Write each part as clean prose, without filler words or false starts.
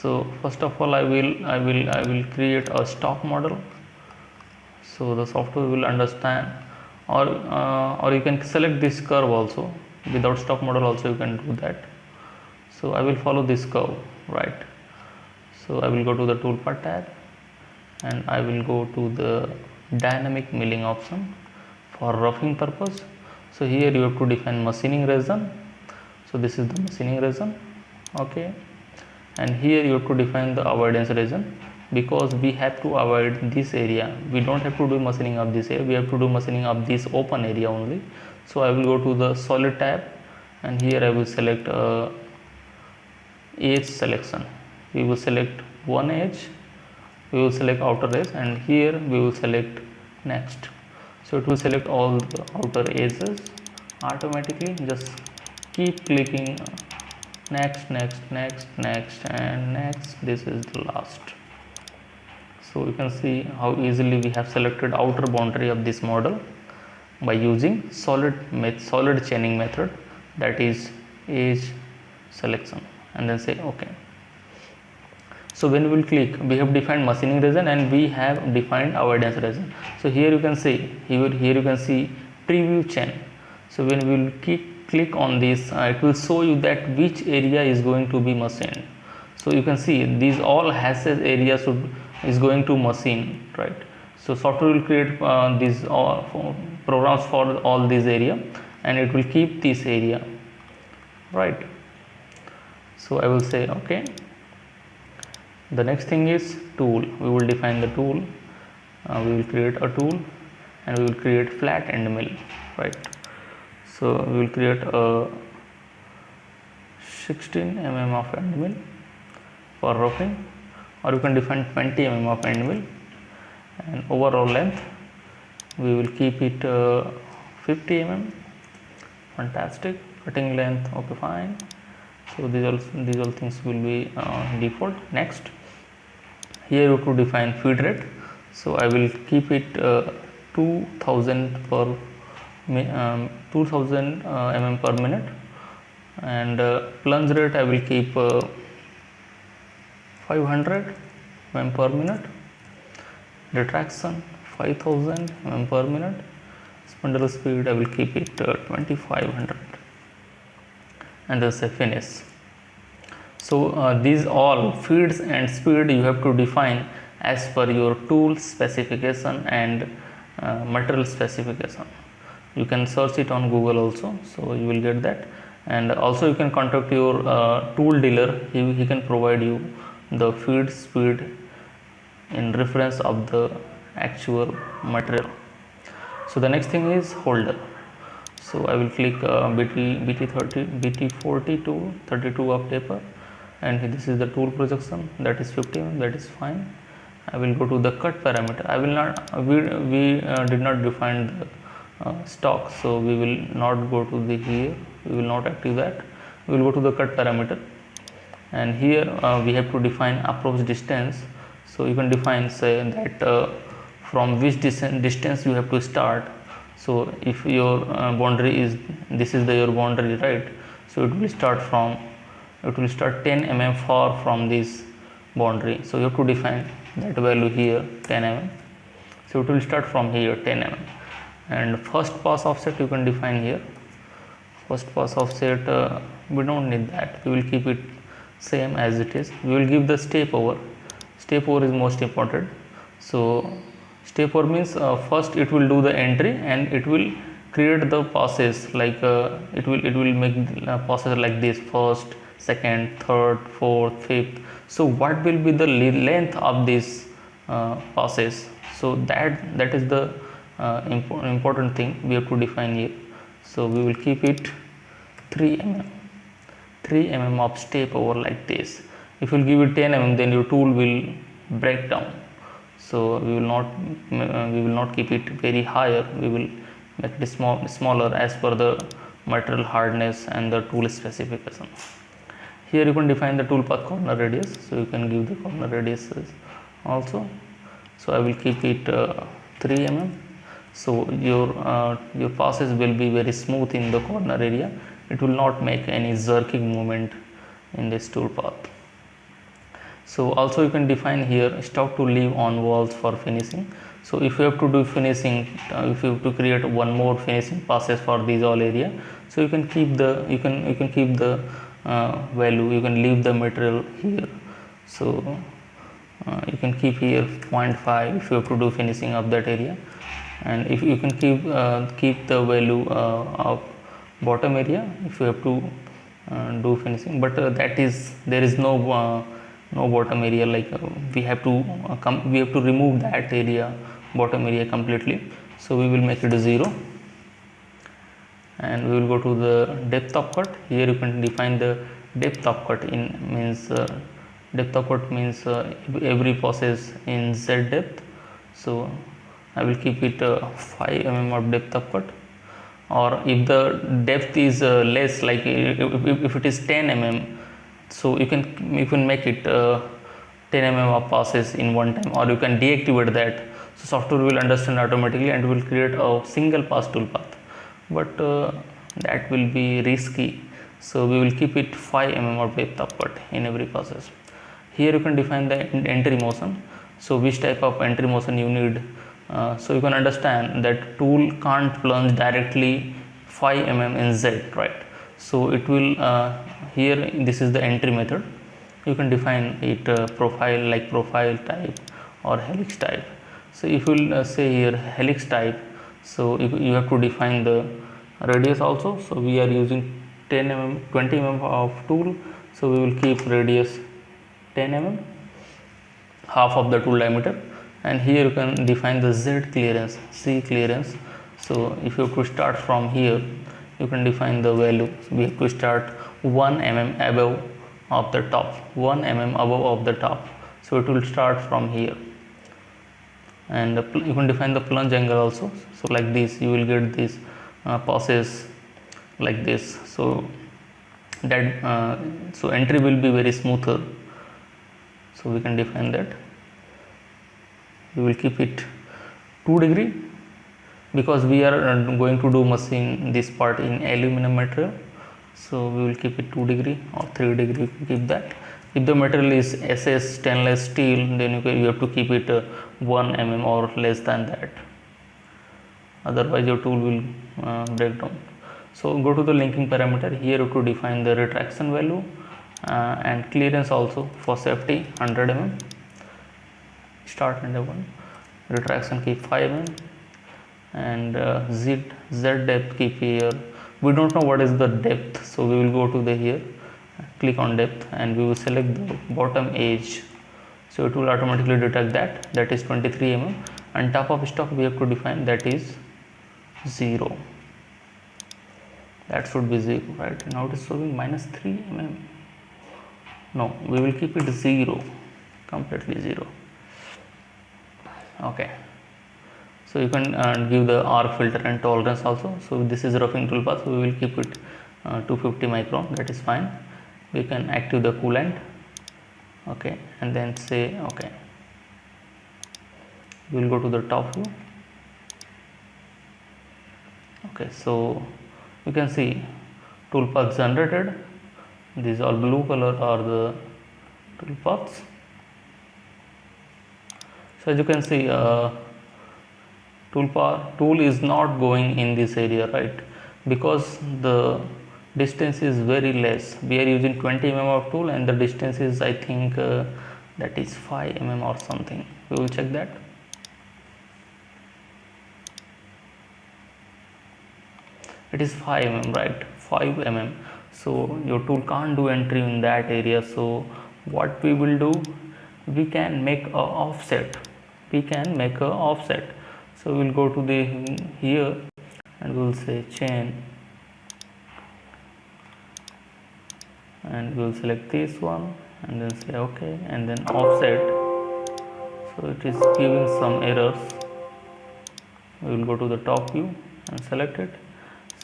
So first of all, I will create a stock model, so the software will understand, or you can select this curve also. Without stock model also you can do that. So I will follow this curve, right? So I will go to the toolbar tab and I will go to the dynamic milling option for roughing purpose. So here you have to define machining region. So this is the machining region, okay, and here you have to define the avoidance region, because we have to avoid this area. We don't have to do machining of this area, we have to do machining of this open area only. So I will go to the solid tab and here I will select edge selection. We will select one edge, we will select outer edge, and here we will select next. So it will select all the outer edges automatically. Just keep clicking next, next, next, next, and next. This is the last. So you can see how easily we have selected outer boundary of this model by using solid chaining method, that is edge selection, and then say OK. So when we will click, we have defined machining region and we have defined avoidance region. So here you can see, here you can see preview chain. So when we will click on this, it will show you that which area is going to be machined. So you can see these all hashes area is going to machine, right? So software will create these programs for all this area, and it will keep this area, right? So I will say OK. The next thing is tool. We will define the tool. We will create a tool and we will create flat end mill, right? So we will create a 16 mm of end mill for roughing, or you can define 20 mm of end mill, and overall length we will keep it 50 mm. Fantastic. Cutting length, okay, fine. So these all things will be default. Next, here you have to define feed rate. So I will keep it 2000 mm per minute, and plunge rate I will keep 500 mm per minute. Retraction 5000 mm per minute. Spindle speed I will keep it 2500, and then say finish. So these all feeds and speed you have to define as per your tool specification and material specification. You can search it on Google also, so you will get that. And also you can contact your tool dealer. He can provide you the feed speed in reference of the actual material. So the next thing is holder. So I will click BT40 to 32 of taper, and this is the tool projection, that is 50 mm, that is fine. I will go to the cut parameter. I will not, we did not define the stock, so we will not go to the here, we will not active that. We will go to the cut parameter, and here we have to define approach distance. So you can define, say that from which distance you have to start. So if your boundary is, this is your boundary, right? So it will start 10 mm far from this boundary. So you have to define that value here, 10 mm. So it will start from here, 10 mm. And first pass offset you can define here. First pass offset we don't need that, we will keep it same as it is. We will give the step over. Step over is most important. So step over means first it will do the entry and it will create the passes, like it will make passes like this: first, second, third, fourth, fifth. So what will be the length of these passes? So that is the important thing we have to define here. So we will keep it 3 mm of step over like this. If you will give it 10 mm, then your tool will break down. So we will not keep it very higher, we will make it smaller as per the material hardness and the tool specification. Here you can define the tool path corner radius, so you can give the corner radiuses also. So I will keep it 3 mm. So your passes will be very smooth in the corner area. It will not make any jerking movement in this tool path. So also you can define here stock to leave on walls for finishing. So if you have to do finishing, if you have to create one more finishing passes for these all area, so you can keep the keep the value, you can leave the material here. So you can keep here 0.5 if you have to do finishing of that area, and if you can keep the value of bottom area if you have to do finishing, but that is there is no bottom area, like we have to remove that area, bottom area completely. So we will make it 0, and we will go to the depth of cut. Here you can define the depth of cut in means depth of cut means every process in z depth. So I will keep it 5 mm of depth of cut, or if the depth is less, like if it is 10 mm, so you can make it 10 mm of passes in one time, or you can deactivate that. So software will understand automatically and will create a single pass tool path, but that will be risky. So we will keep it 5 mm of depth of cut in every passes. Here you can define the entry motion. So which type of entry motion you need. So you can understand that tool can't plunge directly 5 mm in Z, right? So it will here this is the entry method. You can define it profile, like profile type or helix type. So if you will say here helix type, so you have to define the radius also. So we are using 10 mm 20 mm of tool, so we will keep radius 10 mm, half of the tool diameter. And here you can define the Z clearance, C clearance. So if you have to start from here, you can define the value. So we have to start 1 mm above of the top, 1 mm above of the top. So it will start from here, and you can define the plunge angle also. So like this you will get this passes like this. So that so entry will be very smoother. So we can define that. We will keep it 2 degree because we are going to do machine this part in aluminum material. So we will keep it 2 degree or 3 degree, you can keep that. If the material is SS stainless steel, then you have to keep it 1 mm or less than that, otherwise your tool will break down. So go to the linking parameter. Here you have to define the retraction value and clearance also for safety 100 mm. Start and 1 retraction keep 5 mm, and z depth keep here. We don't know what is the depth, so we will go to the here, click on depth, and we will select the bottom edge. So it will automatically detect that is 23 mm, and top of stock we have to define that is 0. That should be 0, right? Now it is showing -3 mm. No, we will keep it 0, completely 0. Okay, so you can give the R filter and tolerance also. So this is roughing tool path, so we will keep it 250 micron, that is fine. We can active the coolant, okay, and then say okay. We will go to the top view. Okay, so you can see tool paths generated. These all blue color are the tool paths. So as you can see, tool is not going in this area, right? Because the distance is very less. We are using 20 mm of tool, and the distance is, I think, that is 5 mm or something. We will check that. It is 5 mm, right? 5 mm. So your tool can't do entry in that area. So what we will do, we can make a offset. So we will go to the here, and we will say chain, and we will select this one, and then say okay, and then offset. So it is giving some errors. We will go to the top view and select it.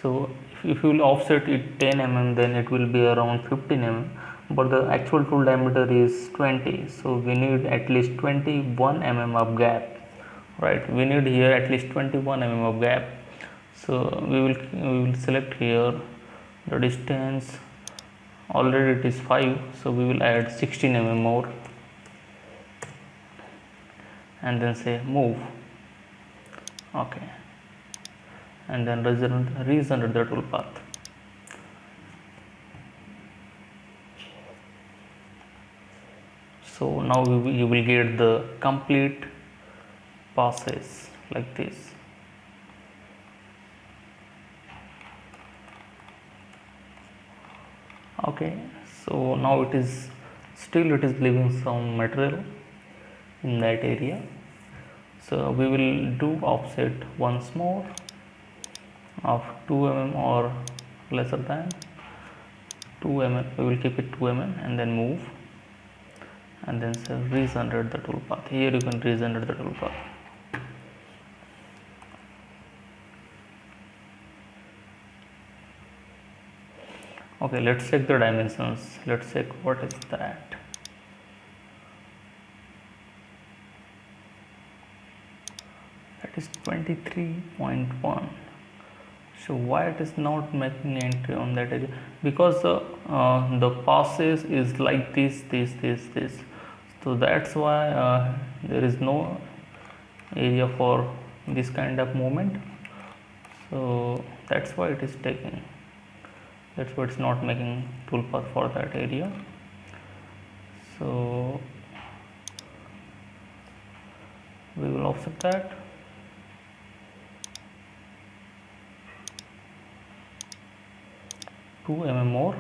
So if you will offset it 10 mm, then it will be around 15 mm, but the actual tool diameter is 20, so we need at least 21 mm of gap, right? We need here at least 21 mm of gap. So we will select here the distance. Already it is 5, so we will add 16 mm more. and then say move. Okay, and then regenerate the toolpath. So now you will get the complete passes like this. Okay, so now it is leaving some material in that area, so we will do offset once more of 2 mm or lesser than 2 mm. We will keep it 2 mm and then move, and then say regenerate the toolpath. Here you can regenerate the toolpath. Okay, let's check the dimensions. Let's check what is that. That is 23.1. So why it is not making entry on that area? Because the passes is like this. So that's why there is no area for this kind of movement. So that's why it is taking. That's why it's not making toolpath for that area. So we will offset that. Two mm more,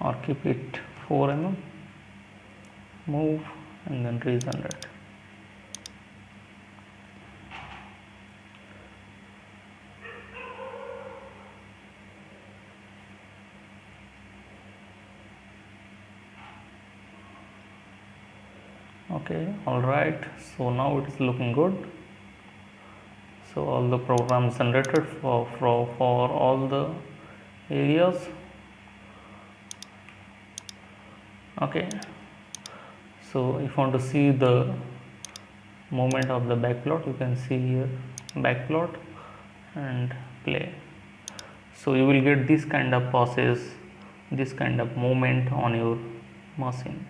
or keep it 4 mm, move, and then regenerate. Okay, all right, so now it is looking good. So all the programs generated for all the areas. Okay, so if you want to see the movement of the backplot, you can see here backplot and play. So you will get this kind of passes, this kind of movement on your machine.